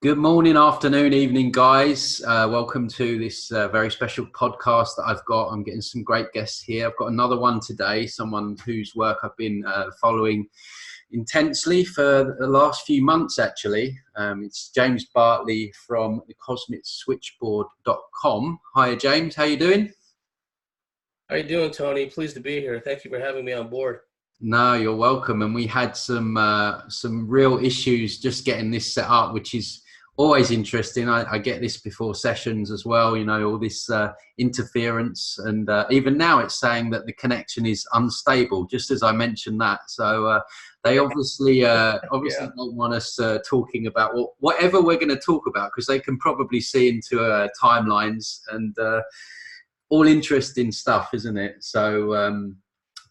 Good morning, afternoon, evening, guys. Welcome to this very special podcast that I've got. I'm getting some great guests here. I've got another one today, someone whose work I've been following intensely for the last few months, actually. It's James Bartley from the cosmicswitchboard.com. Hi, James. How you doing? How you doing, Tony? Pleased to be here. Thank you for having me on board. No, you're welcome. And we had some real issues just getting this set up, which is always interesting. I get this before sessions as well. You know, all this interference, and even now it's saying that the connection is unstable. Just as I mentioned that, so they obviously Yeah. don't want us talking about whatever we're going to talk about, because they can probably see into timelines and all interesting stuff, isn't it? So.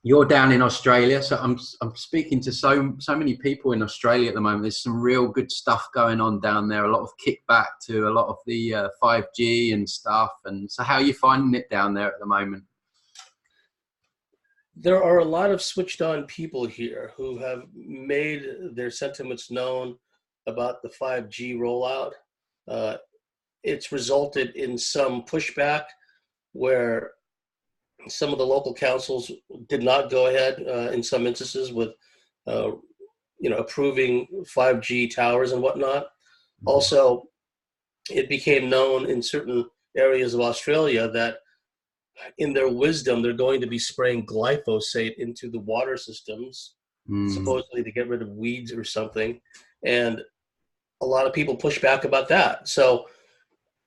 You're down in Australia, so I'm speaking to so many people in Australia at the moment. There's some real good stuff going on down there. A lot of kickback to a lot of the 5G and stuff. And so, how are you finding it down there at the moment? There are a lot of switched on people here who have made their sentiments known about the 5G rollout. Uh, it's resulted in some pushback where some of the local councils did not go ahead in some instances with, uh, approving 5G towers and whatnot. Also, it became known in certain areas of Australia that in their wisdom, they're going to be spraying glyphosate into the water systems, Mm. supposedly to get rid of weeds or something. And a lot of people push back about that. So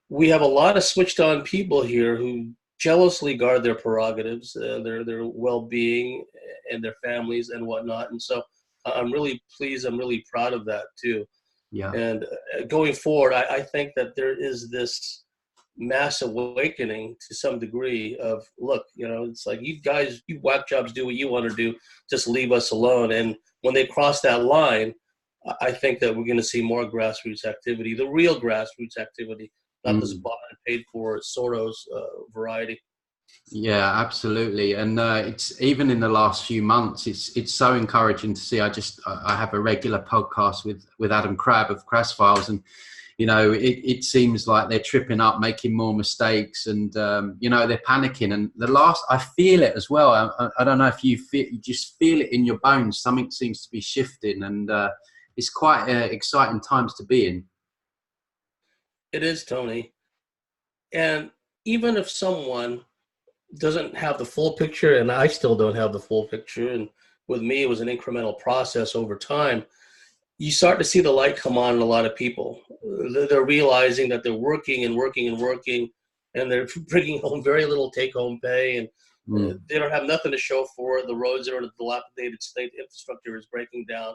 we have a lot of switched on people here who jealously guard their prerogatives, their well-being and their families and whatnot. And so I'm really pleased. I'm really proud of that too. Yeah. And going forward, I think that there is this mass awakening to some degree of, look, it's like, you guys, you whack jobs, do what you want to do, just leave us alone. And when they cross that line, I think that we're going to see more grassroots activity, the real grassroots activity, not this Mm. bought and paid for Soros variety. Yeah, absolutely. And it's even in the last few months, it's so encouraging to see. I have a regular podcast with Adam Crabb of Crass Files, and you know, it seems like they're tripping up, making more mistakes, and you know, they're panicking. And I feel it as well. I don't know if you just feel it in your bones. Something seems to be shifting, and it's quite exciting times to be in. It is, Tony. And even if someone doesn't have the full picture, and I still don't have the full picture, and with me, it was an incremental process over time, you start to see the light come on in a lot of people. They're realizing that they're working and working and working, and they're bringing home very little take-home pay, and Mm. they don't have nothing to show for it. The roads are in a dilapidated state. Infrastructure is breaking down,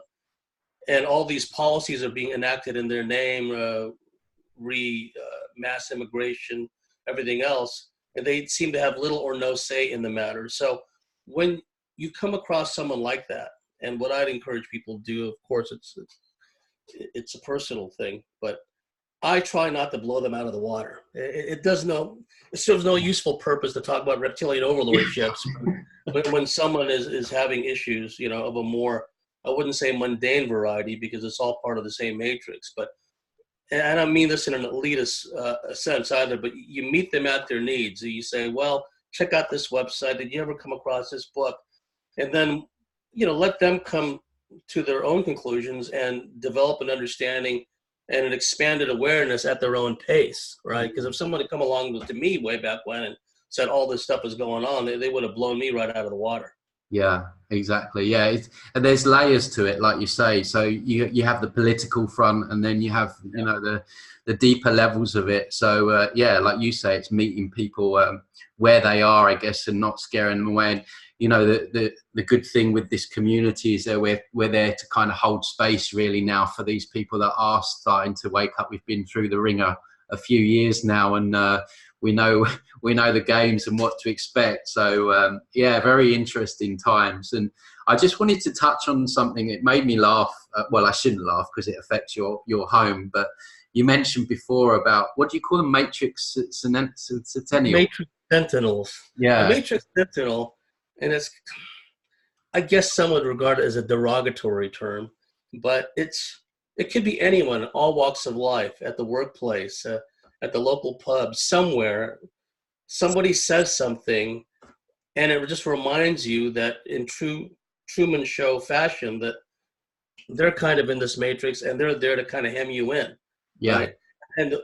and all these policies are being enacted in their name, mass immigration, everything else, and they seem to have little or no say in the matter. So when you come across someone like that, and what I'd encourage people to do, of course, it's a personal thing, but I try not to blow them out of the water. It serves no useful purpose to talk about reptilian overlordships when someone is having issues, of a more, I wouldn't say mundane variety, because it's all part of the same matrix, but, and I don't mean this in an elitist sense either, but you meet them at their needs. You say, well, check out this website. Did you ever come across this book? And then, let them come to their own conclusions and develop an understanding and an expanded awareness at their own pace, right? Because if someone had come along to me way back when and said all this stuff is going on, they would have blown me right out of the water. Yeah, exactly. Yeah, and there's layers to it, like you say. So you have the political front, and then you have Yeah. the deeper levels of it. So yeah, like you say, it's meeting people where they are, I guess, and not scaring them away. And you know, the good thing with this community is that we're there to kind of hold space really now for these people that are starting to wake up. We've been through the ringer a few years now, and we know we know the games and what to expect. So yeah, very interesting times. And I just wanted to touch on something. It made me laugh. Well, I shouldn't laugh because it affects your home. But you mentioned before about, what do you call them? Matrix Centennial. Matrix Sentinels. A Yeah. Matrix Sentinel, and I guess some would regard it as a derogatory term, but it's It could be anyone, all walks of life, at the workplace, at the local pub, somewhere. Somebody says something, and it just reminds you that in true Truman Show fashion, that they're kind of in this matrix, and they're there to kind of hem you in, Yeah. right? And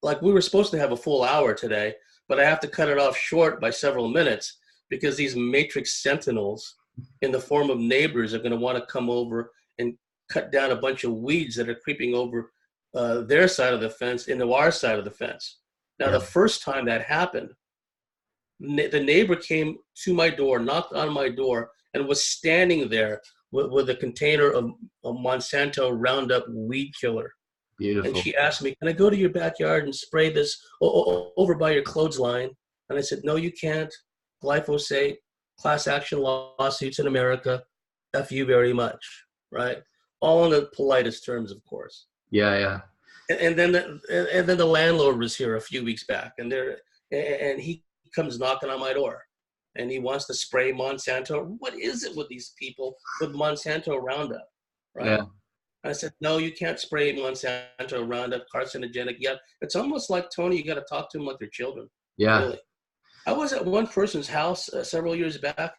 like, we were supposed to have a full hour today, but I have to cut it off short by several minutes because these matrix sentinels in the form of neighbors are going to want to come over and cut down a bunch of weeds that are creeping over their side of the fence into our side of the fence. Now, the first time that happened, the neighbor came to my door, knocked on my door, and was standing there with a container of Monsanto Roundup weed killer. Beautiful. And she asked me, can I go to your backyard and spray this over by your clothesline? And I said, no, you can't. Glyphosate, class action lawsuits in America, F you very much, right? All in the politest terms, of course. Yeah. And then the landlord was here a few weeks back, and he comes knocking on my door, and he wants to spray Monsanto. What is it with these people with Monsanto Roundup, right? Yeah. I said, no, you can't spray Monsanto Roundup, carcinogenic. Yeah, it's almost like, Tony, you got to talk to them like they're children. Yeah. Really. I was at one person's house several years back,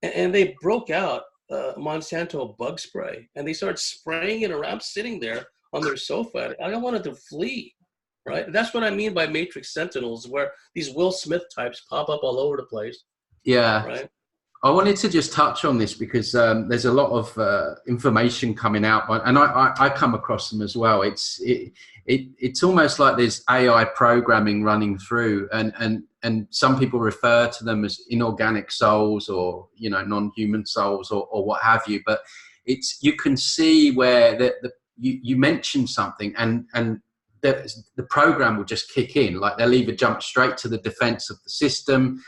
and they broke out Monsanto bug spray, and they started spraying it around. I'm sitting there on their sofa. I wanted to flee, right? That's what I mean by matrix sentinels, where these Will Smith types pop up all over the place. Yeah. Right. I wanted to just touch on this because there's a lot of information coming out, and I come across them as well. It's almost like there's AI programming running through, and some people refer to them as inorganic souls, or non-human souls, or what have you. But you can see where you mention something, and the program will just kick in. Like, they'll either jump straight to the defense of the system.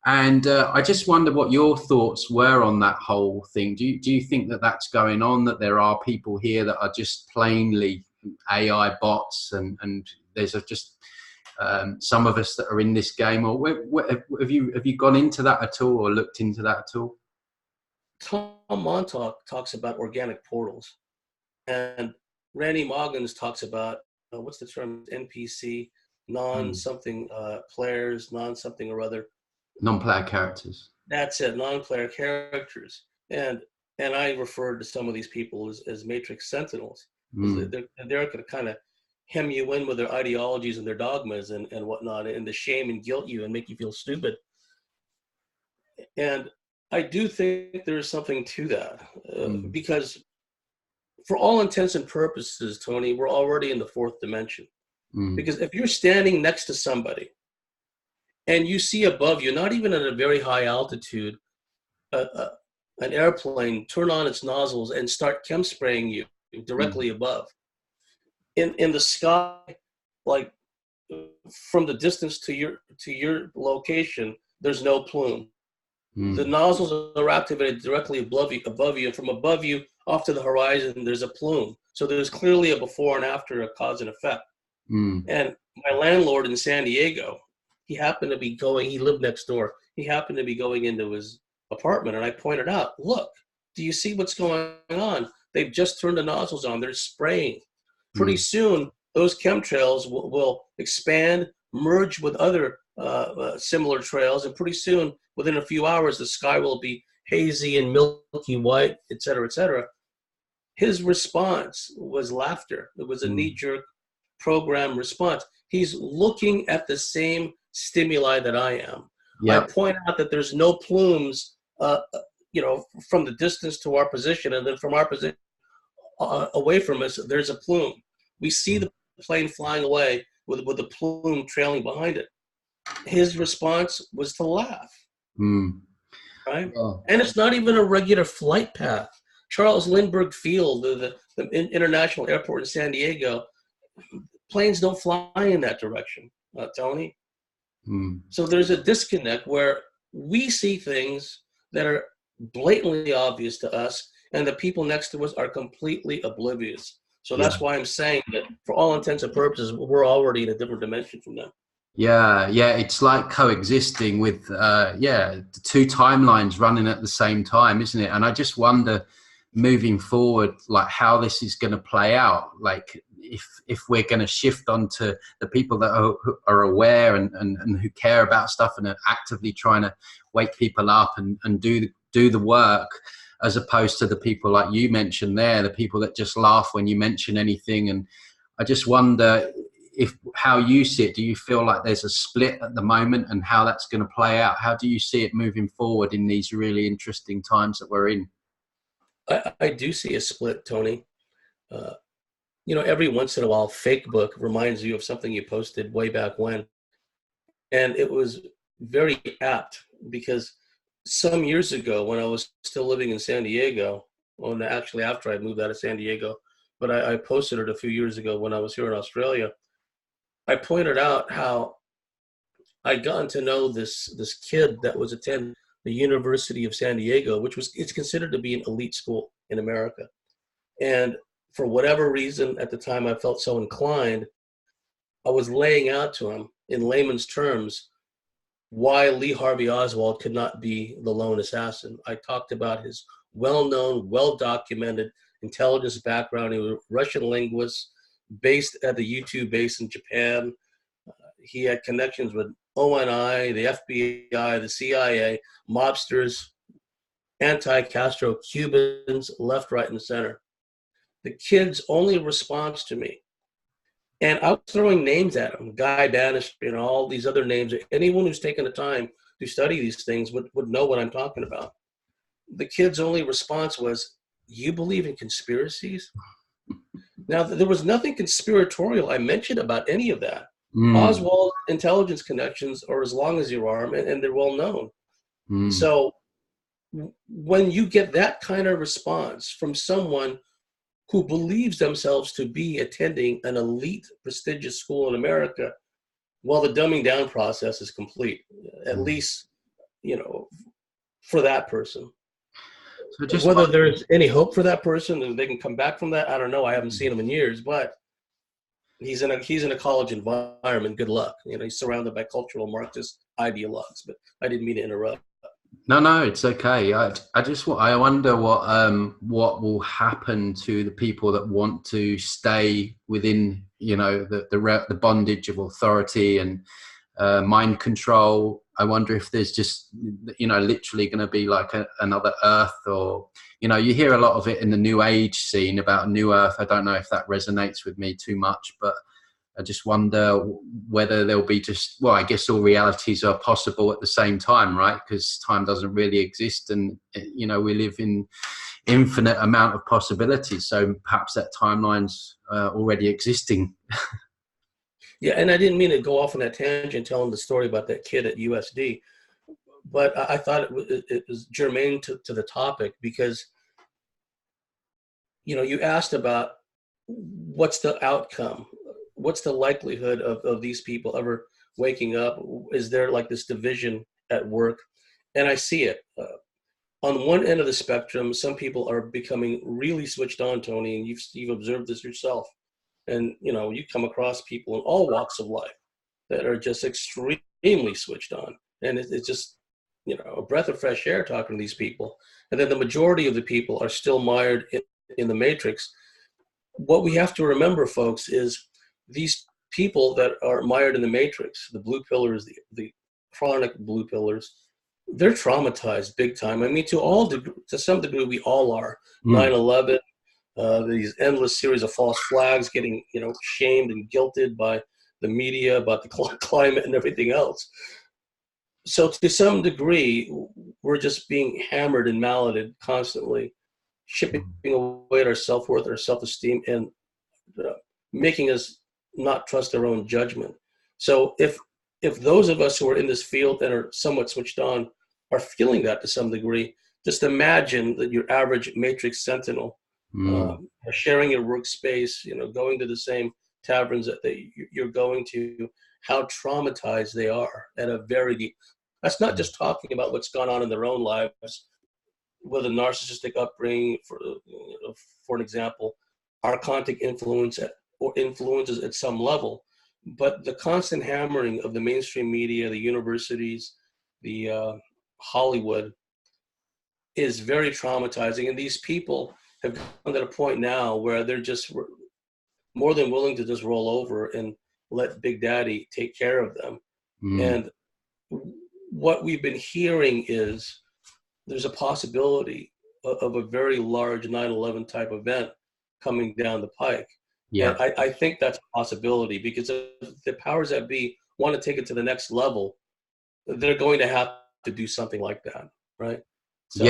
And I just wonder what your thoughts were on that whole thing. Do you think that that's going on, that there are people here that are just plainly AI bots, and there's just some of us that are in this game? Or have you gone into that at all, or looked into that at all? Tom Montauk talks about organic portals, and Randy Moggins talks about what's the term? NPC, non-something players, non-something or other. Non-player characters. That's it, non-player characters. And I refer to some of these people as matrix sentinels. They're going to kind of hem you in with their ideologies and their dogmas and whatnot, and to shame and guilt you and make you feel stupid. And I do think there's something to that, because for all intents and purposes, Tony, we're already in the fourth dimension. Because if you're standing next to somebody and you see above you, not even at a very high altitude, an airplane turn on its nozzles and start chem spraying you directly above. In the sky, like from the distance to your location, there's no plume. The nozzles are activated directly above you, and from above you off to the horizon, there's a plume. So there's clearly a before and after, a cause and effect. And my landlord in San Diego, he happened to be he lived next door. He happened to be going into his apartment, and I pointed out, look, do you see what's going on? They've just turned the nozzles on. They're spraying. Pretty soon, those chemtrails will expand, merge with other similar trails, and pretty soon, within a few hours, the sky will be hazy and milky white, et cetera, et cetera. His response was laughter. It was a knee-jerk program response. He's looking at the same stimuli that I am. Yep. I point out that there's no plumes, from the distance to our position, and then from our position away from us, there's a plume. We see the plane flying away with the plume trailing behind it. His response was to laugh. Right? Oh. And it's not even a regular flight path. Charles Lindbergh Field, the international airport in San Diego, planes don't fly in that direction, Tony. So there's a disconnect where we see things that are blatantly obvious to us, and the people next to us are completely oblivious. So that's why I'm saying that for all intents and purposes, we're already in a different dimension from them. Yeah, it's like coexisting with the two timelines running at the same time, isn't it? And I just wonder moving forward, like how this is going to play out, like if we're going to shift onto the people that are aware and who care about stuff and are actively trying to wake people up and do the work, as opposed to the people like you mentioned there, the people that just laugh when you mention anything. And I just wonder if how you see it. Do you feel like there's a split at the moment, and how that's going to play out? How do you see it moving forward in these really interesting times that we're in? I do see a split, Tony. Uh, every once in a while, Facebook reminds you of something you posted way back when. And it was very apt because some years ago, when I was still living in San Diego, well, actually after I moved out of San Diego, but I posted it a few years ago when I was here in Australia. I pointed out how I'd gotten to know this kid that was attending the University of San Diego, it's considered to be an elite school in America. And for whatever reason, at the time I felt so inclined, I was laying out to him in layman's terms why Lee Harvey Oswald could not be the lone assassin. I talked about his well-known, well-documented intelligence background. He was a Russian linguist based at the U-2 base in Japan. He had connections with ONI, the FBI, the CIA, mobsters, anti-Castro Cubans, left, right, and center. The kid's only response to me, and I was throwing names at him, Guy Bannister, all these other names. Anyone who's taken the time to study these things would know what I'm talking about. The kid's only response was, "You believe in conspiracies?" Now, there was nothing conspiratorial I mentioned about any of that. Oswald intelligence connections are as long as your arm, and they're well known. So when you get that kind of response from someone who believes themselves to be attending an elite, prestigious school in America, well, the dumbing down process is complete, at least, for that person. So just whether there's any hope for that person and they can come back from that, I don't know. I haven't seen him in years, but he's in a college environment. Good luck. He's surrounded by cultural Marxist ideologues. But I didn't mean to interrupt. No, it's okay. I wonder what will happen to the people that want to stay within the bondage of authority and mind control. I wonder if there's just literally going to be like another Earth, or you hear a lot of it in the New Age scene about New Earth. I don't know if that resonates with me too much, but I just wonder whether there'll be I guess all realities are possible at the same time, right? Because time doesn't really exist, and we live in infinite amount of possibilities. So perhaps that timeline's already existing. Yeah, and I didn't mean to go off on that tangent telling the story about that kid at USD, but I thought it was germane to the topic because, you asked about what's the outcome, what's the likelihood of these people ever waking up? Is there like this division at work? And I see it. On one end of the spectrum, some people are becoming really switched on, Tony, and you've observed this yourself. And, you come across people in all walks of life that are just extremely switched on. And it's just, a breath of fresh air talking to these people. And then the majority of the people are still mired in the matrix. What we have to remember, folks, is these people that are mired in the matrix, the blue pillars, the chronic blue pillars, they're traumatized big time. I mean, to some degree, we all are. 9/11, these endless series of false flags, getting shamed and guilted by the media about the climate and everything else. So to some degree, we're just being hammered and malleted constantly, chipping away at our self-worth, our self-esteem, and making us not trust our own judgment. So if those of us who are in this field and are somewhat switched on are feeling that to some degree, just imagine that your average matrix sentinel, sharing your workspace, going to the same taverns that you're going to, how traumatized they are at a very deep. That's not just talking about what's gone on in their own lives, with a narcissistic upbringing, for an example, archontic influences at some level, but the constant hammering of the mainstream media, the universities, the Hollywood is very traumatizing. And these people, have gotten to the point now where they're just more than willing to just roll over and let Big Daddy take care of them. And what we've been hearing is there's a possibility of a very large 9/11 type event coming down the pike. Yeah. And I think that's a possibility, because if the powers that be want to take it to the next level, they're going to have to do something like that, right? So,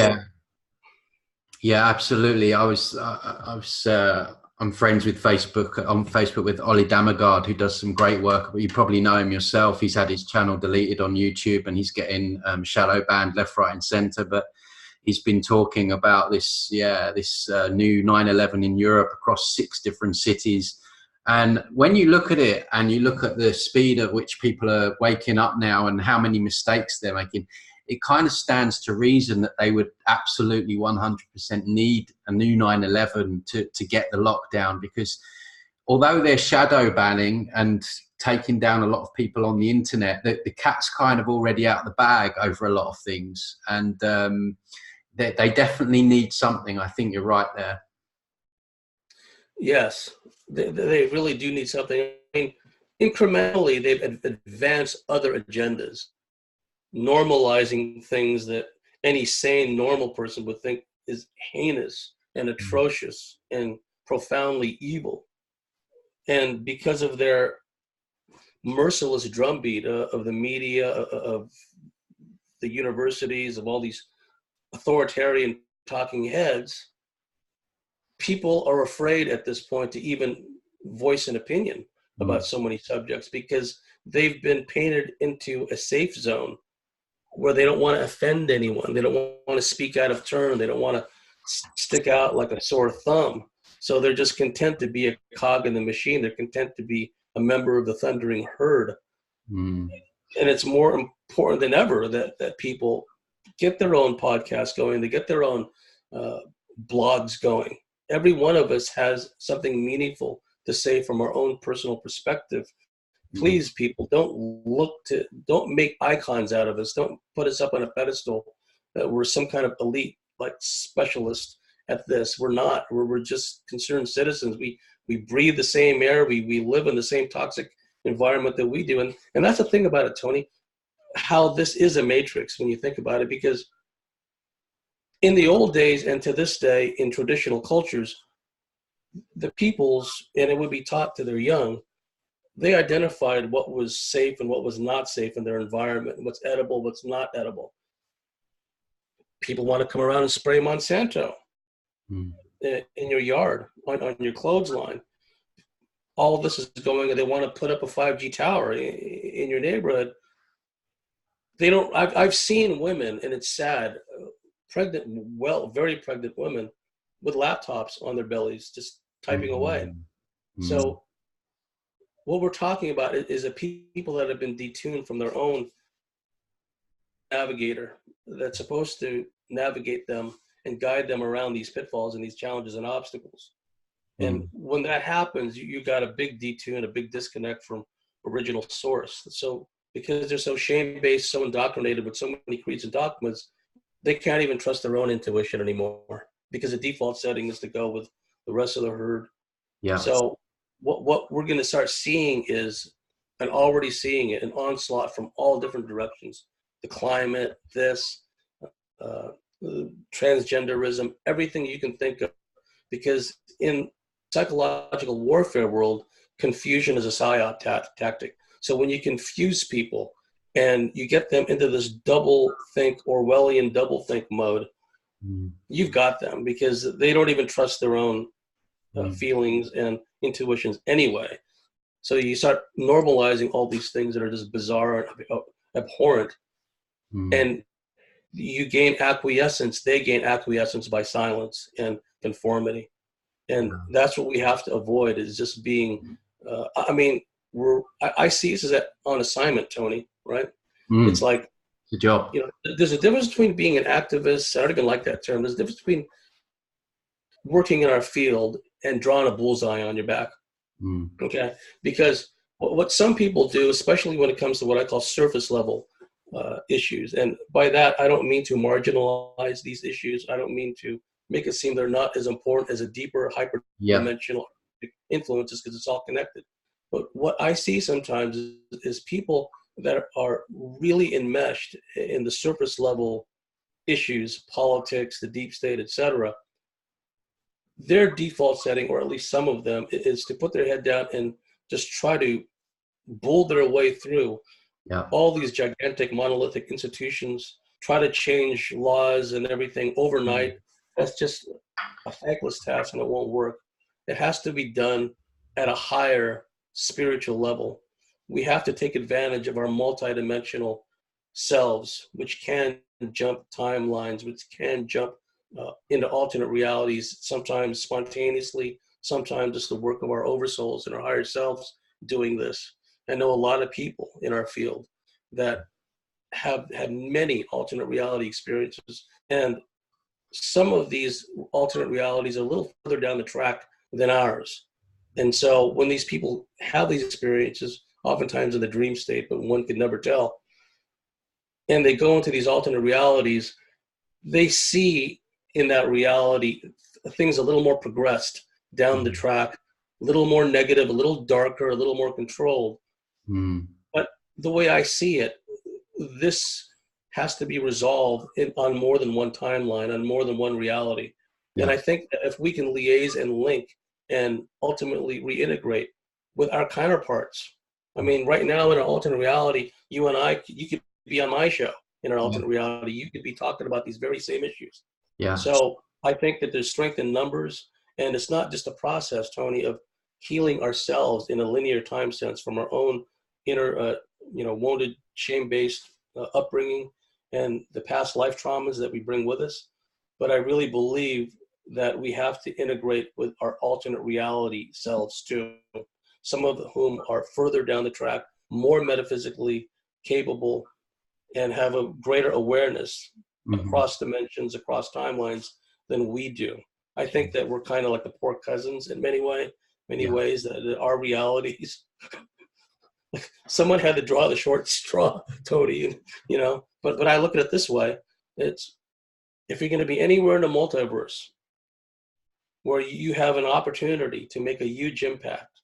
yeah, absolutely. I'm friends with on Facebook with Ollie Damagard, who does some great work. You probably know him yourself. He's had his channel deleted on YouTube, and he's getting shadow banned left, right, and center. But he's been talking about this new 9/11 in Europe across 6 different cities. And when you look at it and you look at the speed at which people are waking up now and how many mistakes they're making, it kind of stands to reason that they would absolutely 100% need a new 9/11 to get the lockdown, because although they're shadow banning and taking down a lot of people on the internet, the cat's kind of already out of the bag over a lot of things. And they definitely need something. I think you're right there. yes, they really do need something. I mean, incrementally, they've advanced other agendas, normalizing things that any sane, normal person would think is heinous and atrocious and profoundly evil. And because of their merciless drumbeat of the media, of the universities, of all these authoritarian talking heads, people are afraid at this point to even voice an opinion about so many subjects, because they've been painted into a safe zone where they don't want to offend anyone. They don't want to speak out of turn. They don't want to stick out like a sore thumb. So they're just content to be a cog in the machine. They're content to be a member of the thundering herd. And it's more important than ever that people get their own podcasts going. They get their own blogs going. Every one of us has something meaningful to say from our own personal perspective. Please, people, don't make icons out of us. Don't put us up on a pedestal that we're some kind of elite, like specialist at this. We're not. We're just concerned citizens. We breathe the same air. We live in the same toxic environment that we do. And that's the thing about it, Tony, how this is a matrix when you think about it, because in the old days and to this day in traditional cultures, the peoples, and it would be taught to their young, they identified what was safe and what was not safe in their environment, what's edible, what's not edible. People want to come around and spray Monsanto in your yard, on your clothesline. All of this is going, and they want to put up a 5G tower in your neighborhood. They don't. I've seen women, and it's sad, pregnant, very pregnant women with laptops on their bellies, just typing away. So what we're talking about is a people that have been detuned from their own navigator that's supposed to navigate them and guide them around these pitfalls and these challenges and obstacles. And when that happens, you got a big detune, a big disconnect from original source. So because they're so shame-based, so indoctrinated with so many creeds and dogmas, they can't even trust their own intuition anymore, because the default setting is to go with the rest of the herd. Yeah. So what we're going to start seeing is, and already seeing it, an onslaught from all different directions. The climate, transgenderism, everything you can think of. Because in psychological warfare world, confusion is a psyop tactic. So when you confuse people and you get them into this double think, Orwellian double think mode, you've got them, because they don't even trust their own feelings and intuitions anyway. So you start normalizing all these things that are just bizarre and abhorrent, and you gain acquiescence. They gain acquiescence by silence and conformity, and that's what we have to avoid, is just being. I see this as on assignment, Tony. Right? It's like, good job. There's a difference between being an activist. I don't even like that term. There's a difference between working in our field and drawing a bullseye on your back. Okay, because what some people do, especially when it comes to what I call surface level issues, and by that I don't mean to marginalize these issues. I don't mean to make it seem they're not as important as a deeper hyperdimensional influences, because it's all connected. But what I see sometimes is people that are really enmeshed in the surface level issues, politics, the deep state, etc. Their default setting, or at least some of them, is to put their head down and just try to bull their way through all these gigantic monolithic institutions, try to change laws and everything overnight. That's just a thankless task, and it won't work. It has to be done at a higher spiritual level. We have to take advantage of our multidimensional selves, which can jump timelines, which can jump into alternate realities, sometimes spontaneously, sometimes it's the work of our oversouls and our higher selves doing this. I know a lot of people in our field that have had many alternate reality experiences, and some of these alternate realities are a little further down the track than ours. And so when these people have these experiences, oftentimes in the dream state, but one can never tell, and they go into these alternate realities, they see in that reality things a little more progressed down the track, a little more negative, a little darker, a little more controlled. But the way I see it, this has to be resolved on more than one timeline, on more than one reality. And I think that if we can liaise and link and ultimately reintegrate with our counterparts, I mean, right now in an alternate reality, you and I, you could be on my show in an alternate reality. You could be talking about these very same issues. So I think that there's strength in numbers, and it's not just a process, Tony, of healing ourselves in a linear time sense from our own inner, wounded, shame-based upbringing and the past life traumas that we bring with us. But I really believe that we have to integrate with our alternate reality selves too, some of whom are further down the track, more metaphysically capable, and have a greater awareness across dimensions, across timelines than we do. I think that we're kind of like the poor cousins in many ways, that our realities, someone had to draw the short straw, Tony, but I look at it this way. It's, if you're going to be anywhere in the multiverse where you have an opportunity to make a huge impact,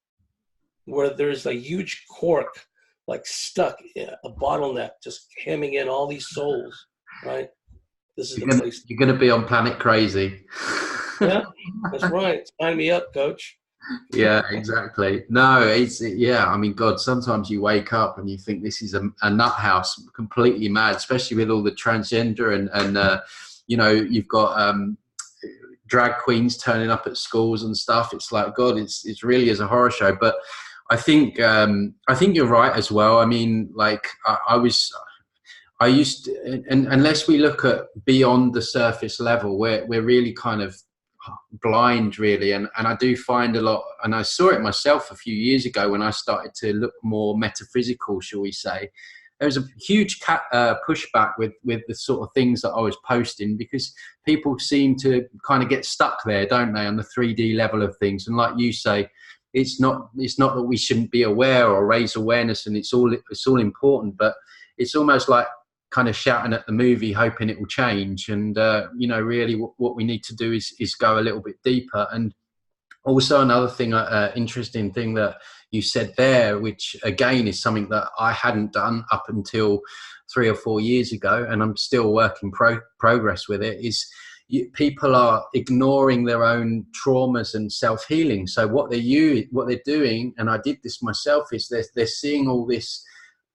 where there's a huge cork like stuck, a bottleneck, just hemming in all these souls, right? This is the place. You're going to be on Planet Crazy. Yeah, that's right. Sign me up, coach. Yeah, exactly. No, I mean, God, sometimes you wake up and you think this is a nut house, completely mad, especially with all the transgender and you've got drag queens turning up at schools and stuff. It's like, God, it's really is a horror show. But I think you're right as well. I mean, like I used to, and unless we look at beyond the surface level, we're really kind of blind, really. And I do find a lot, and I saw it myself a few years ago when I started to look more metaphysical, shall we say. There was a huge pushback with the sort of things that I was posting, because people seem to kind of get stuck there, don't they, on the 3D level of things. And like you say, it's not that we shouldn't be aware or raise awareness, and it's all important, but it's almost like kind of shouting at the movie, hoping it will change. And really what we need to do is go a little bit deeper. And also another thing, interesting thing that you said there, which again is something that I hadn't done up until 3 or 4 years ago, and I'm still working progress with it, is people are ignoring their own traumas and self-healing. So what they're doing, and I did this myself, is they're seeing all this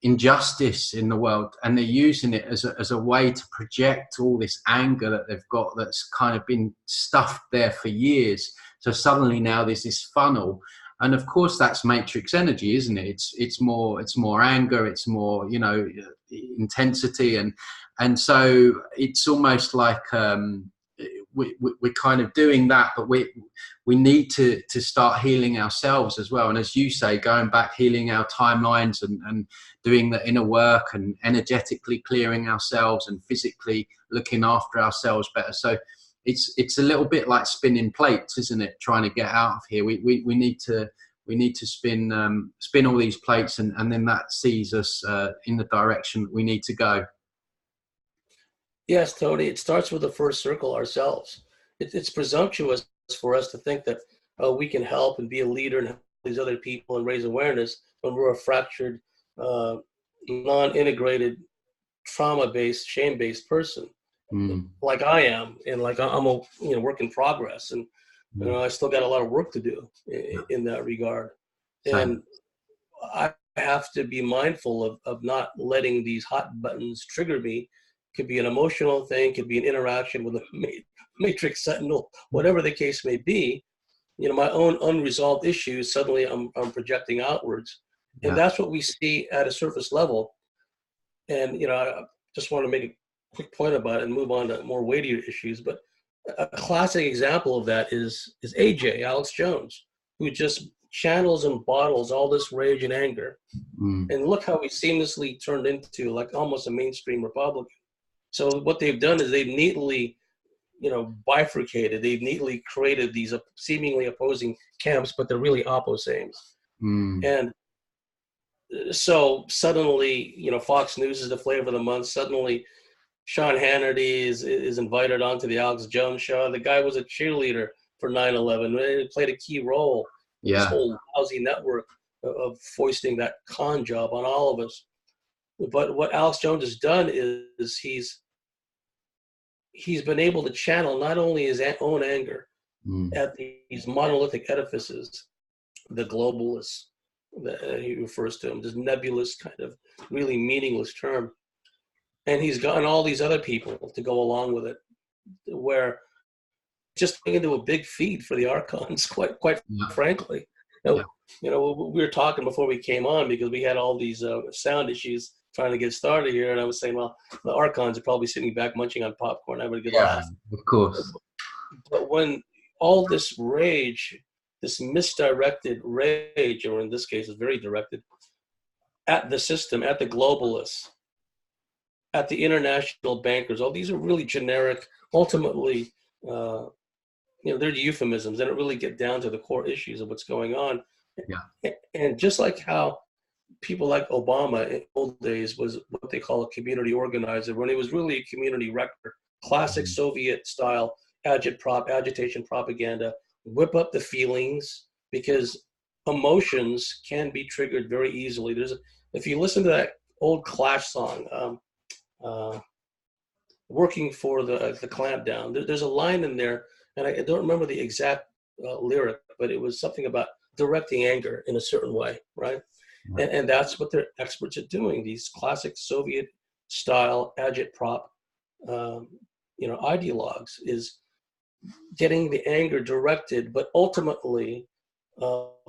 injustice in the world, and they're using it as a way to project all this anger that they've got, that's kind of been stuffed there for years. So suddenly now there's this funnel, and of course that's matrix energy, isn't it? It's more anger, it's more intensity, and so it's almost like we're kind of doing that, but we need to start healing ourselves as well. And as you say, going back, healing our timelines and doing the inner work, and energetically clearing ourselves, and physically looking after ourselves better. So it's a little bit like spinning plates, isn't it? Trying to get out of here. We need to spin all these plates, and then that sees us in the direction we need to go. Yes, Tony, it starts with the first circle, ourselves. it's presumptuous for us to think that we can help and be a leader and help these other people and raise awareness when we're a fractured, non-integrated, trauma-based, shame-based person, like I am, and like I'm a work in progress, and I still got a lot of work to do in that regard. Same. And I have to be mindful of not letting these hot buttons trigger me. Could be an emotional thing, could be an interaction with a matrix sentinel, whatever the case may be. My own unresolved issues, suddenly I'm projecting outwards. And that's what we see at a surface level. And, I just want to make a quick point about it and move on to more weightier issues. But a classic example of that is AJ, Alex Jones, who just channels and bottles all this rage and anger. And look how he seamlessly turned into like almost a mainstream Republican. So what they've done is they've neatly, bifurcated. They've neatly created these seemingly opposing camps, but they're really opposames. And so suddenly, Fox News is the flavor of the month. Suddenly, Sean Hannity is invited onto the Alex Jones show. The guy was a cheerleader for 9/11. He played a key role in this whole lousy network of foisting that con job on all of us. But what Alex Jones has done is he's been able to channel not only his own anger at these monolithic edifices, the globalists that he refers to them, this nebulous kind of really meaningless term. And he's gotten all these other people to go along with it, where just into a big feed for the archons, quite frankly. We were talking before we came on because we had all these sound issues trying to get started here, and I was saying, well, the archons are probably sitting back munching on popcorn, having a good laugh. Of course. But when all this rage, this misdirected rage, or in this case, is very directed at the system, at the globalists, at the international bankers, all these are really generic, ultimately, they're euphemisms. They don't really get down to the core issues of what's going on. And just like how people like Obama in old days was what they call a community organizer, when he was really a community wrecker, classic Soviet style agitation propaganda, whip up the feelings, because emotions can be triggered very easily. If you listen to that old Clash song, working for the clampdown, there's a line in there, and I don't remember the exact lyric, but it was something about directing anger in a certain way, right? And that's what they're experts at doing, these classic Soviet style agitprop ideologues, is getting the anger directed, but ultimately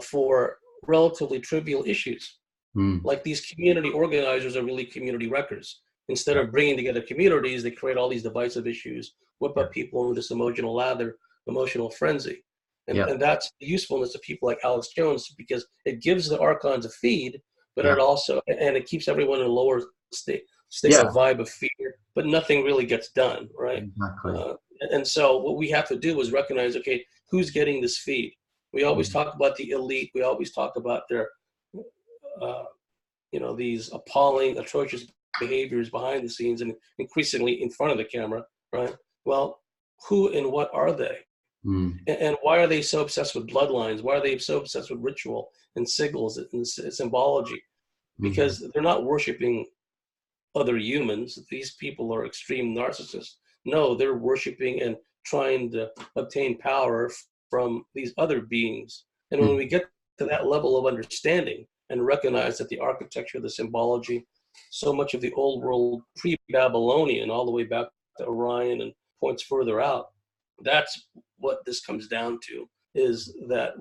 for relatively trivial issues. Like these community organizers are really community wreckers. Instead of bringing together communities, they create all these divisive issues, whip up people into this emotional lather, emotional frenzy. And that's the usefulness of people like Alex Jones, because it gives the archons a feed, but it also, and it keeps everyone in a lower state of vibe of fear, but nothing really gets done, right? Exactly. And so what we have to do is recognize, okay, who's getting this feed? We always talk about the elite. We always talk about their, these appalling, atrocious behaviors behind the scenes and increasingly in front of the camera, right? Well, who and what are they? And why are they so obsessed with bloodlines? Why are they so obsessed with ritual and sigils and symbology? Because they're not worshiping other humans. These people are extreme narcissists. No, they're worshiping and trying to obtain power from these other beings. And when we get to that level of understanding and recognize that the architecture, the symbology, so much of the old world pre-Babylonian, all the way back to Orion and points further out, that's what this comes down to, is that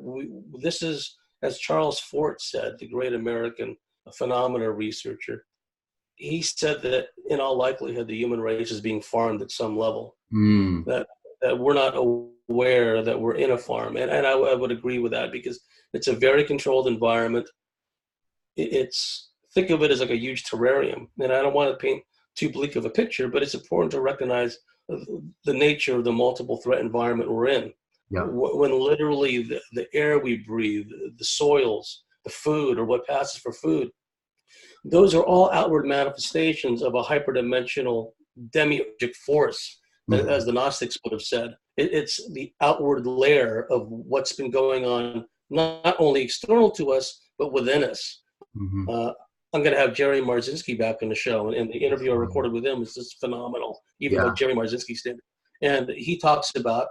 this is, as Charles Fort said, the great American phenomena researcher, he said that in all likelihood the human race is being farmed at some level, that we're not aware that we're in a farm. And I would agree with that, because it's a very controlled environment. Think of it as like a huge terrarium. And I don't want to paint too bleak of a picture, but it's important to recognize the nature of the multiple threat environment we're in. When literally the air we breathe, the soils, the food, or what passes for food, those are all outward manifestations of a hyperdimensional demiurgic force as the Gnostics would have said. It's the outward layer of what's been going on, not only external to us, but within us. I'm going to have Jerry Marzinski back on the show, and the interview I recorded with him is just phenomenal, even by Jerry Marzinski standard. And he talks about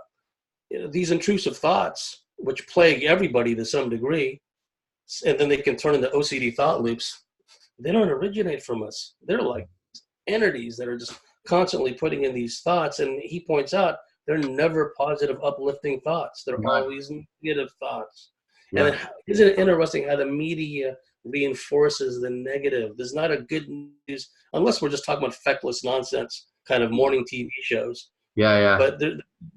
these intrusive thoughts, which plague everybody to some degree, and then they can turn into OCD thought loops. They don't originate from us. They're like entities that are just constantly putting in these thoughts. And he points out they're never positive, uplifting thoughts. They're always negative thoughts. And then, isn't it interesting how the media reinforces the negative? There's not a good news, unless we're just talking about feckless nonsense, kind of morning TV shows. But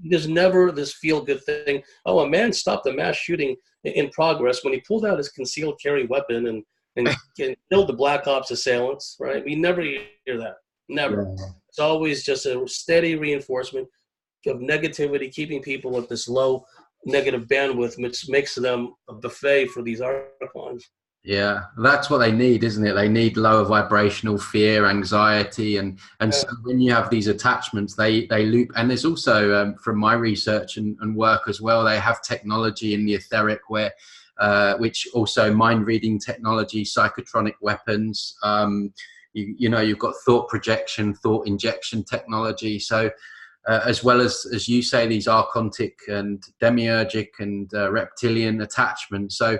there's never this feel-good thing. Oh, a man stopped a mass shooting in progress when he pulled out his concealed carry weapon and killed the Black Ops assailants, right? We never hear that. Never. It's always just a steady reinforcement of negativity, keeping people at this low negative bandwidth, which makes them a buffet for these archons. Yeah, that's what they need, isn't it? They need lower vibrational fear, anxiety, and so when you have these attachments, they loop. And there's also, from my research and work as well, they have technology in the etheric where, which also mind reading technology, psychotronic weapons. You've got thought projection, thought injection technology. So as well as you say, these archontic and demiurgic and reptilian attachments. So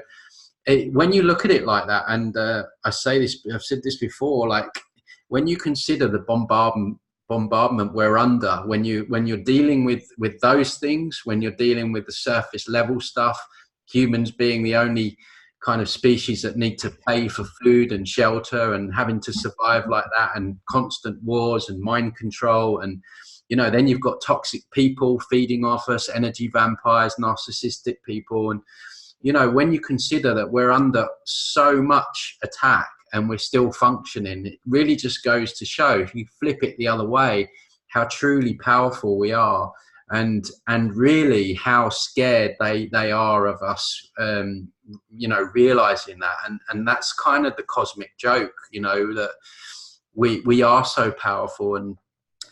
when you look at it like that, and I say this, I've said this before, like when you consider the bombardment we're under, when you're dealing with those things, when you're dealing with the surface level stuff, humans being the only kind of species that need to pay for food and shelter and having to survive like that, and constant wars and mind control, and then you've got toxic people feeding off us, energy vampires, narcissistic people. And when you consider that we're under so much attack and we're still functioning, it really just goes to show, if you flip it the other way, how truly powerful we are, and really how scared they are of us, realizing that. And that's kind of the cosmic joke, that we are so powerful. And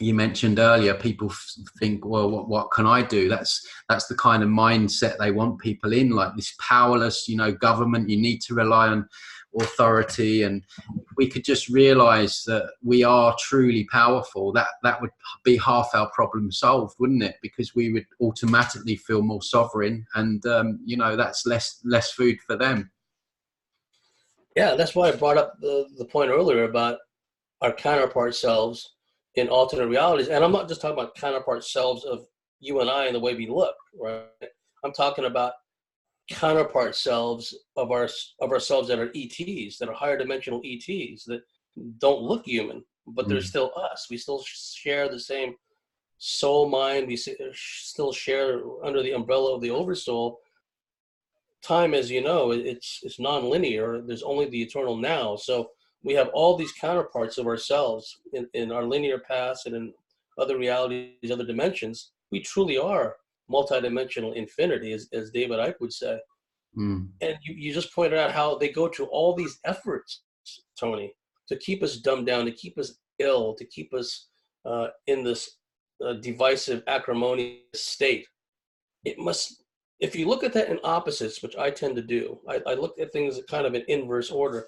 you mentioned earlier, people think, well, what can I do? That's the kind of mindset they want people in, like this powerless, government. You need to rely on authority. And if we could just realize that we are truly powerful, that would be half our problem solved, wouldn't it? Because we would automatically feel more sovereign, and that's less food for them. Yeah, that's why I brought up the point earlier about our counterpart selves in alternate realities. And I'm not just talking about counterpart selves of you and I and the way we look, right? I'm talking about counterpart selves of ourselves that are ETs, that are higher dimensional ETs, that don't look human, but they're still us. We still share the same soul mind. We still share under the umbrella of the oversoul. Time, as you know, it's non-linear. There's only the eternal now. So we have all these counterparts of ourselves in our linear past and in other realities, other dimensions. We truly are multidimensional infinity, as David Icke would say. And you just pointed out how they go to all these efforts, Tony, to keep us dumbed down, to keep us ill, to keep us in this divisive, acrimonious state. It must, if you look at that in opposites, which I tend to do, I look at things kind of in inverse order.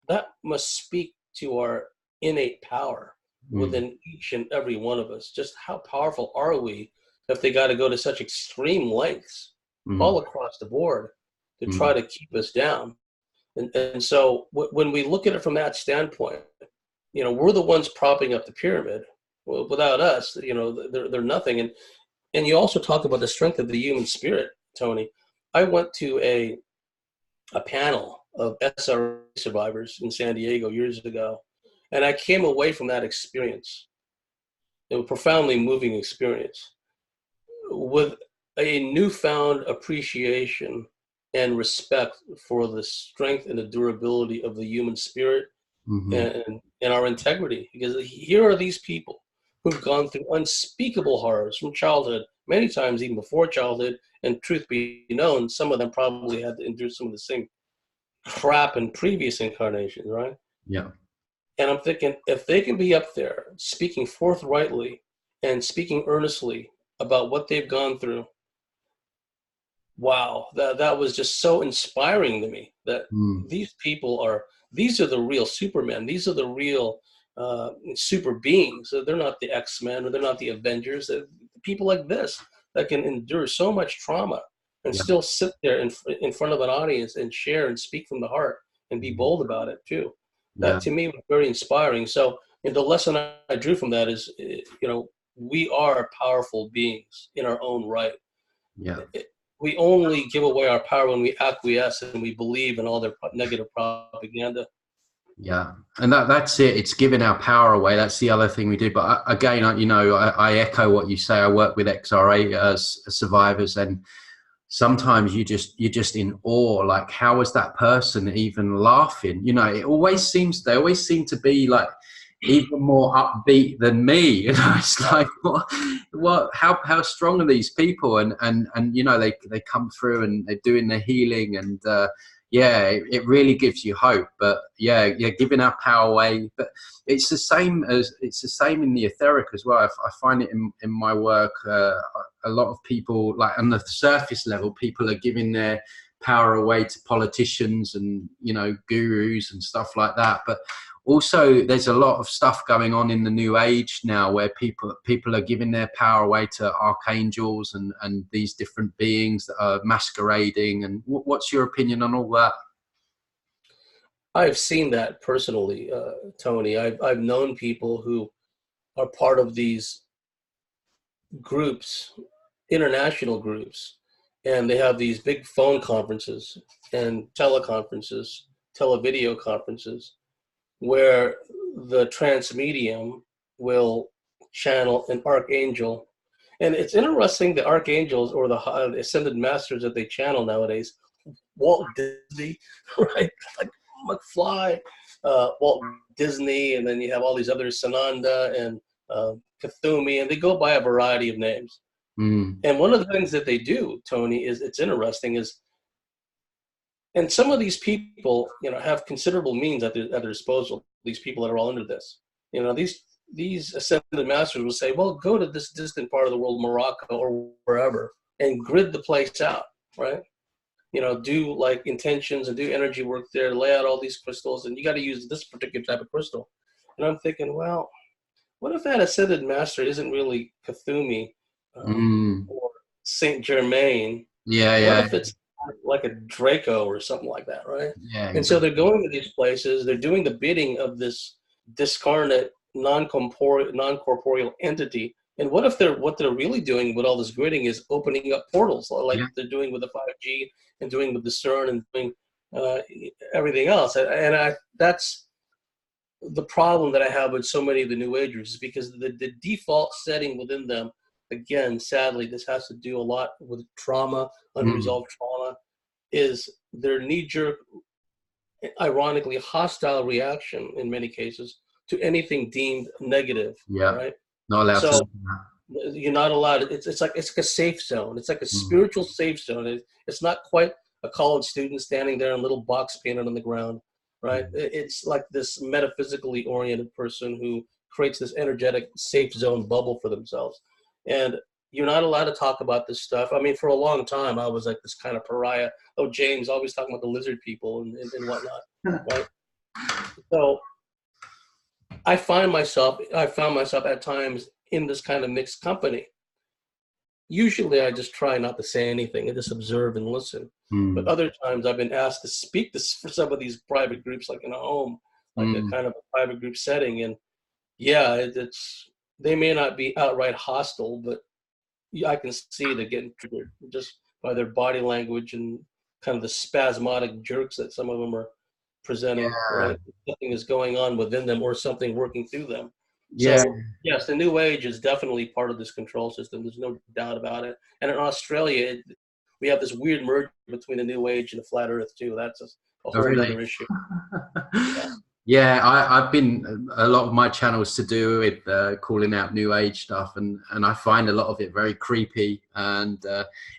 That must speak to our innate power within each and every one of us. Just how powerful are we if they got to go to such extreme lengths all across the board to try to keep us down? And so when we look at it from that standpoint, we're the ones propping up the pyramid. Well, without us, they're nothing. And you also talk about the strength of the human spirit, Tony. I went to a panel of SRA survivors in San Diego years ago, and I came away from that experience, a profoundly moving experience, with a newfound appreciation and respect for the strength and the durability of the human spirit and our integrity. Because here are these people who've gone through unspeakable horrors from childhood, many times even before childhood, and truth be known, some of them probably had to endure some of the same crap in previous incarnations, right? Yeah. And I'm thinking, if they can be up there speaking forthrightly and speaking earnestly about what they've gone through, wow, that was just so inspiring to me, that these are the real Supermen. These are the real super beings. So they're not the X-Men, or they're not the Avengers. They're people like this that can endure so much trauma and still sit there in front of an audience and share and speak from the heart and be bold about it too. That to me was very inspiring. So, and the lesson I drew from that is, we are powerful beings in our own right. Yeah. We only give away our power when we acquiesce and we believe in all their negative propaganda. Yeah, and that's it. It's giving our power away. That's the other thing we do. But again, I echo what you say. I work with XRA survivors, and sometimes you're just in awe. Like, how is that person even laughing? They always seem to be like even more upbeat than me. It's like, how strong are these people? And they come through and they're doing the healing, and it really gives you hope. But giving our power away. But it's the same in the etheric as well. I find it in my work. A lot of people, like on the surface level, people are giving their power away to politicians and gurus and stuff like that. But also, there's a lot of stuff going on in the new age now where people are giving their power away to archangels and these different beings that are masquerading. And what's your opinion on all that? I've seen that personally, Tony. I've known people who are part of these groups, international groups, and they have these big phone conferences and teleconferences, televideo conferences, where the transmedium will channel an archangel. And it's interesting, the archangels or the ascended masters that they channel nowadays, Walt Disney, right? Like McFly, Walt Disney, and then you have all these others, Sananda and Kathumi, and they go by a variety of names. And one of the things that they do, Tony, is it's interesting is, and some of these people, have considerable means at their disposal. These people that are all into this, these ascended masters will say, well, go to this distant part of the world, Morocco or wherever, and grid the place out, right? Do like intentions and do energy work there, lay out all these crystals, and you got to use this particular type of crystal. And I'm thinking, well, what if that ascended master isn't really Kathumi or Saint Germain? What if it's like a Draco or something like that, right? Yeah. And so they're going to these places, they're doing the bidding of this discarnate, non-corporeal entity. And what if what they're really doing with all this gridding is opening up portals, like they're doing with the 5G and doing with the CERN and doing everything else. And that's the problem that I have with so many of the New Agers, is because the default setting within them, again, sadly, this has to do a lot with trauma, unresolved trauma, is their knee-jerk, ironically hostile reaction in many cases to anything deemed negative. Right? Not allowed so to. You're not allowed. It's like a safe zone. It's like a spiritual safe zone. It's not quite a college student standing there in a little box painted on the ground, right? It's like this metaphysically oriented person who creates this energetic safe zone bubble for themselves. And you're not allowed to talk about this stuff. I mean, for a long time, I was like this kind of pariah. Oh, James, always talking about the lizard people and whatnot, right? So I found myself at times in this kind of mixed company. Usually I just try not to say anything and just observe and listen. But other times I've been asked to speak this for some of these private groups, like in a home, like a kind of a private group setting. And they may not be outright hostile, but I can see they're getting triggered just by their body language and kind of the spasmodic jerks that some of them are presenting, right? Something is going on within them or something working through them. So, yes, the New Age is definitely part of this control system. There's no doubt about it. And in Australia, we have this weird merge between the New Age and the flat Earth, too. That's a whole other issue. Yeah, I've been a lot of my channels to do with calling out new age stuff, and I find a lot of it very creepy. And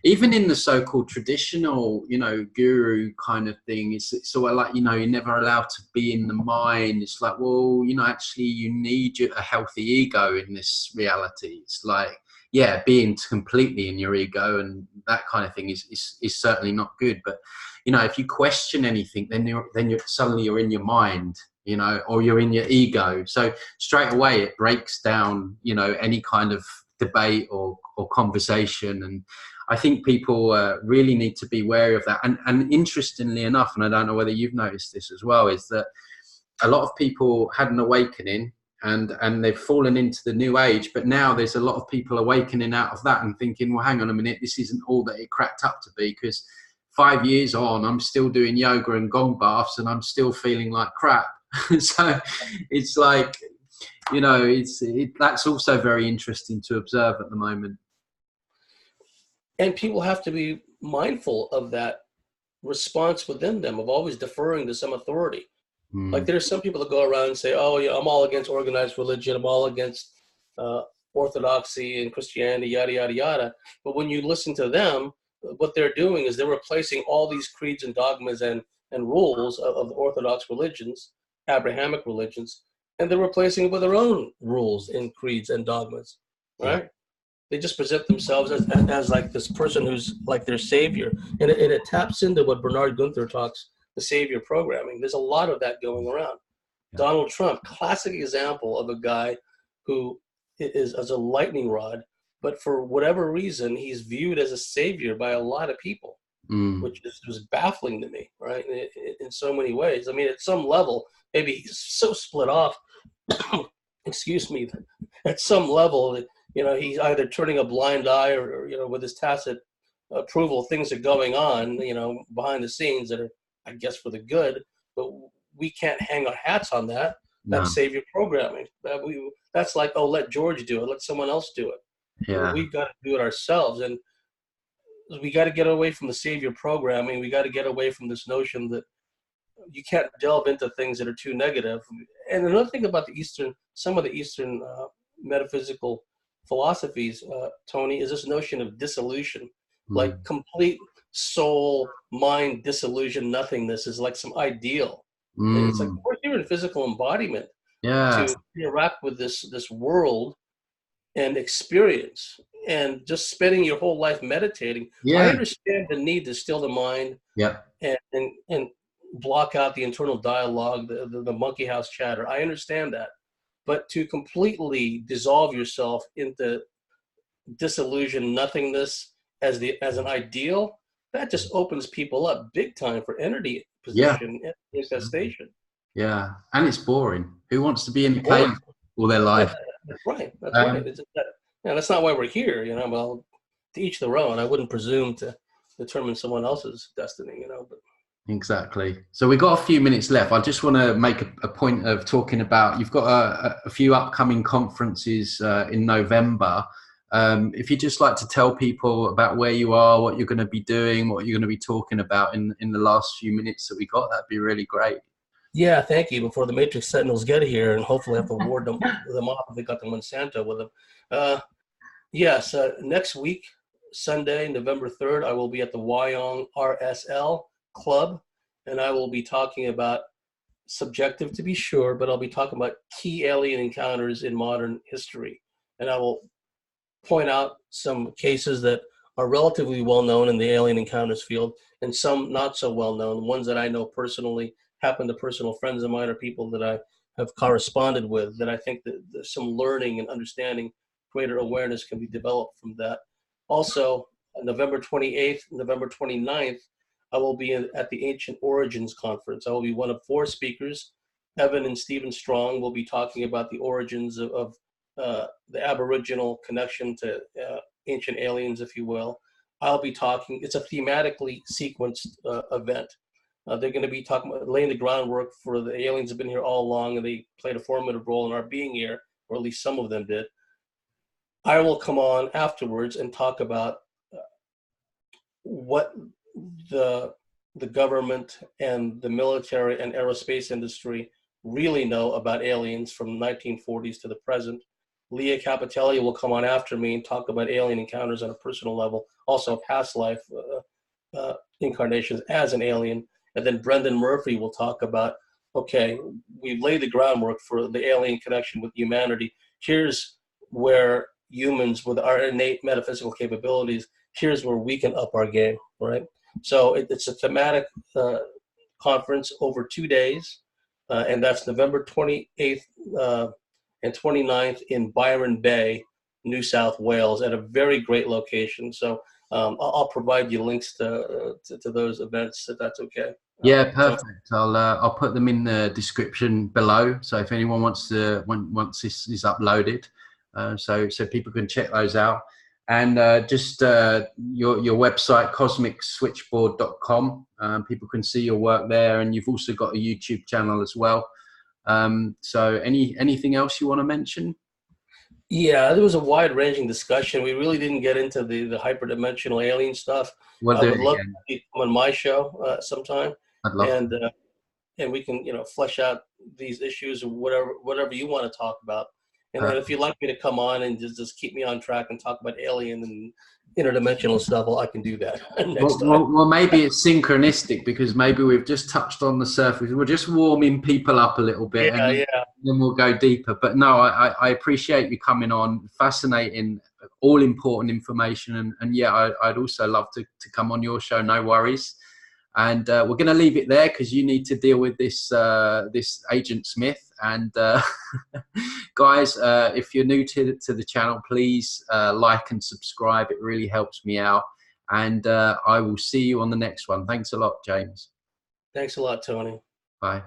even in the so-called traditional, you know, guru kind of thing, it's sort of like, you know, you're never allowed to be in the mind. It's like, well, you know, actually, you need a healthy ego in this reality. It's like, yeah, being completely in your ego and that kind of thing is certainly not good. But you know, if you question anything, then you're suddenly you're in your mind, you know, or you're in your ego. So straight away it breaks down, you know, any kind of debate or conversation. And I think people really need to be wary of that. And interestingly enough, and I don't know whether you've noticed this as well, is that a lot of people had an awakening and they've fallen into the new age, but now there's a lot of people awakening out of that and thinking, well, hang on a minute, this isn't all that it cracked up to be, because 5 years on, I'm still doing yoga and gong baths and I'm still feeling like crap. So it's like, you know, that's also very interesting to observe at the moment. And people have to be mindful of that response within them of always deferring to some authority. Like there's some people that go around and say, oh, yeah, I'm all against organized religion. I'm all against orthodoxy and Christianity, yada, yada, yada. But when you listen to them, what they're doing is they're replacing all these creeds and dogmas and rules of the Orthodox religions, Abrahamic religions, and they're replacing it with their own rules and creeds and dogmas, right? Yeah. They just present themselves as like this person who's like their savior. And it taps into what Bernard Gunther talks, the savior programming. There's a lot of that going around. Yeah. Donald Trump, classic example of a guy who is as a lightning rod, but for whatever reason, he's viewed as a savior by a lot of people, which was baffling to me, right? In so many ways. I mean, at some level, maybe he's so split off, excuse me, at some level that, you know, he's either turning a blind eye or, you know, with his tacit approval, things are going on, you know, behind the scenes that are, I guess, for the good, but we can't hang our hats on that. That's savior programming. That's like, oh, let George do it. Let someone else do it. Yeah. We've got to do it ourselves. And we got to get away from the savior programming. We got to get away from this notion that you can't delve into things that are too negative. And another thing about some of the Eastern metaphysical philosophies, Tony, is this notion of dissolution, like complete soul, mind dissolution, nothingness is like some ideal. It's like we're here in physical embodiment to interact with this world and experience, and just spending your whole life meditating. I understand the need to still the mind and block out the internal dialogue, the monkey house chatter. I understand that. But to completely dissolve yourself into disillusion, nothingness as an ideal, that just opens people up big time for entity position and infestation. Yeah, and it's boring. Who wants to be in the cave all their life? That's right. That's right. That's not why we're here. You know, well, to each their own. I wouldn't presume to determine someone else's destiny. You know, but. Exactly. So we've got a few minutes left. I just want to make a point of talking about, you've got a few upcoming conferences in November. If you'd just like to tell people about where you are, what you're going to be doing, what you're going to be talking about in the last few minutes that we got, that'd be really great. Yeah, thank you. Before the Matrix Sentinels get here, and hopefully have to ward them off if they got the Monsanto with them. Yes, next week, Sunday, November 3rd, I will be at the Wyong RSL Club, and I will be talking about, subjective to be sure, but I'll be talking about key alien encounters in modern history. And I will point out some cases that are relatively well known in the alien encounters field, and some not so well known, ones that I know personally, happen to personal friends of mine or people that I have corresponded with, that I think that there's some learning and understanding, greater awareness can be developed from that. Also, November 28th, November 29th, I will be at the Ancient Origins Conference. I will be one of 4 speakers. Evan and Stephen Strong will be talking about the origins of the Aboriginal connection to ancient aliens, if you will. I'll be talking, it's a thematically sequenced event. They're going to be talking about laying the groundwork for the aliens have been here all along, and they played a formative role in our being here, or at least some of them did. I will come on afterwards and talk about what the government and the military and aerospace industry really know about aliens from 1940s to the present. Leah Capitelli will come on after me and talk about alien encounters on a personal level, also past life incarnations as an alien. And then Brendan Murphy will talk about, okay, we've laid the groundwork for the alien connection with humanity. Here's where humans with our innate metaphysical capabilities, here's where we can up our game, right? So it's a thematic conference over 2 days, and that's November 28th and 29th in Byron Bay, New South Wales, at a very great location. So I'll provide you links to those events, if that's okay. Yeah, perfect. I'll put them in the description below. So if anyone wants to, once this is uploaded, so people can check those out. And just your website, cosmicswitchboard.com. People can see your work there, and you've also got a YouTube channel as well. So anything else you want to mention? Yeah, there was a wide-ranging discussion. We really didn't get into the hyperdimensional alien stuff. We'll I do would it love again. to come on my show sometime, I'd love to. And we can flesh out these issues or whatever you want to talk about. And if you'd like me to come on and just keep me on track and talk about alien and interdimensional stuff, well, I can do that next time. Well, maybe it's synchronistic, because maybe we've just touched on the surface. We're just warming people up a little bit, Yeah, and then we'll go deeper. But no, I appreciate you coming on. Fascinating, all important information. And yeah, I'd also love to come on your show. No worries. And we're going to leave it there, because you need to deal with this this Agent Smith. And guys, if you're new to the channel, please like and subscribe. It really helps me out. And I will see you on the next one. Thanks a lot, James. Thanks a lot, Tony. Bye.